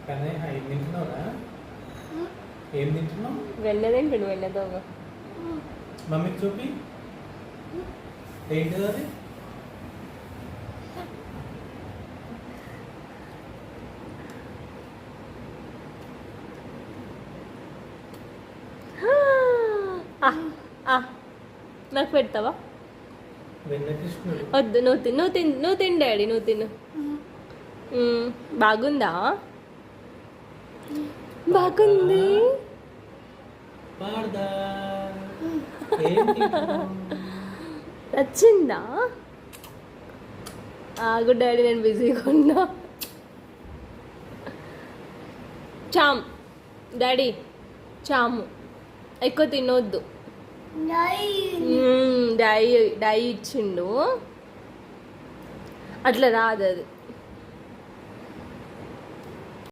కానీ ఏం తింటున్నావురా? ఏం తింటున్నావు? వెన్న తింటుడు వెన్నతో మమ్మీకి చూపి. ఏంటిది అది? నాకు పెడతావా? వెన్న కృష్ణుడు. వద్దు, నువ్వు తిను డాడీ, నువ్వు తిను. బాగుందా? బాగుంది. పాడదా? ఏం తింటున్నావు? నచ్చిందా? ఆగు డాడీ, నేను బిజీగా ఉన్నా. చామ్ డాడీ, చాము ఎక్కువ తినొద్దు. డై ఇచ్చిండు, అట్లా రాదు అది.